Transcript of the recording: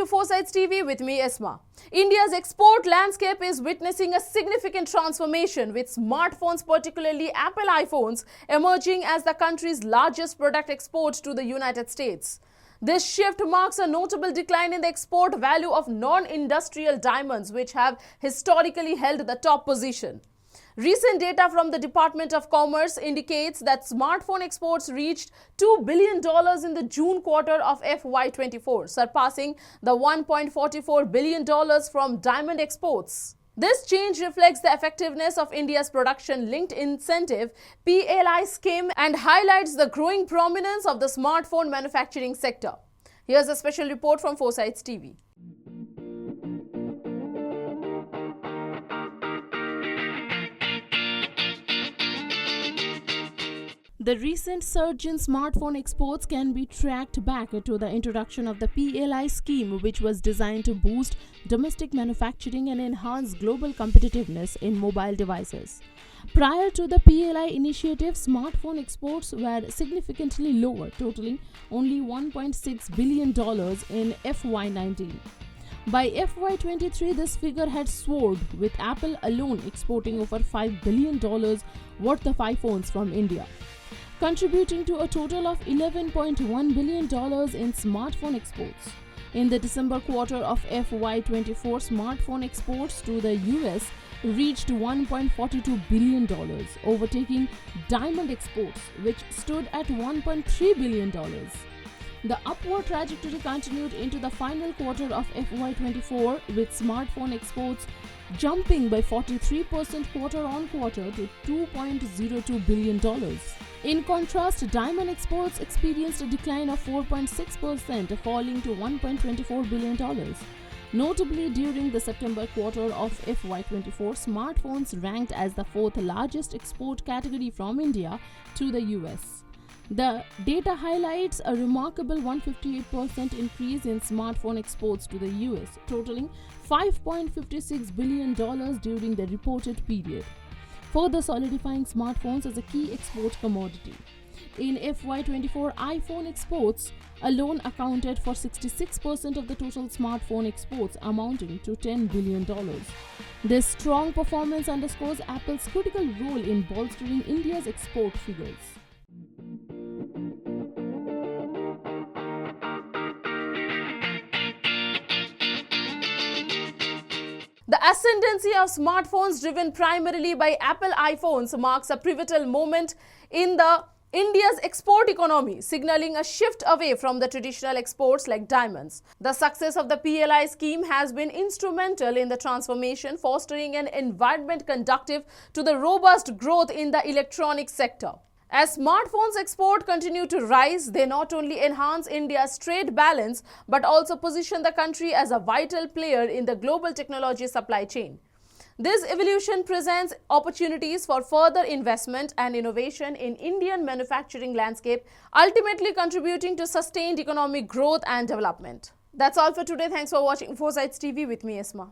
watching Foresights TV with me, Esma. India's export landscape is witnessing a significant transformation, with smartphones, particularly Apple iPhones, emerging as the country's largest product export to the United States. This shift marks a notable decline in the export value of non-industrial diamonds, which have historically held the top position. Recent data from the Department of Commerce indicates that smartphone exports reached $2 billion in the June quarter of FY24, surpassing the $1.44 billion from diamond exports. This change reflects the effectiveness of India's production-linked incentive (PLI) scheme and highlights the growing prominence of the smartphone manufacturing sector. Here's a special report from Foresights TV. The recent surge in smartphone exports can be tracked back to the introduction of the PLI scheme, which was designed to boost domestic manufacturing and enhance global competitiveness in mobile devices. Prior to the PLI initiative, smartphone exports were significantly lower, totaling only $1.6 billion in FY19. By FY23, this figure had soared, with Apple alone exporting over $5 billion worth of iPhones from India, contributing to a total of $11.1 billion in smartphone exports. In the December quarter of FY24, smartphone exports to the US reached $1.42 billion, overtaking diamond exports, which stood at $1.3 billion. The upward trajectory continued into the final quarter of FY24, with smartphone exports jumping by 43% quarter-on-quarter to $2.02 billion. In contrast, diamond exports experienced a decline of 4.6%, falling to $1.24 billion. Notably, during the September quarter of FY24, smartphones ranked as the fourth largest export category from India to the US. The data highlights a remarkable 158% increase in smartphone exports to the US, totaling $5.56 billion during the reported period, further solidifying smartphones as a key export commodity. In FY24, iPhone exports alone accounted for 66% of the total smartphone exports, amounting to $10 billion. This strong performance underscores Apple's critical role in bolstering India's export figures. The ascendancy of smartphones, driven primarily by Apple iPhones, marks a pivotal moment in India's export economy, signaling a shift away from the traditional exports like diamonds. The success of the PLI scheme has been instrumental in the transformation, fostering an environment conducive to the robust growth in the electronics sector. As smartphones export continue to rise, they not only enhance India's trade balance but also position the country as a vital player in the global technology supply chain. This evolution presents opportunities for further investment and innovation in Indian manufacturing landscape, ultimately contributing to sustained economic growth and development. That's all for today. Thanks for watching Foresights TV with me, Esma.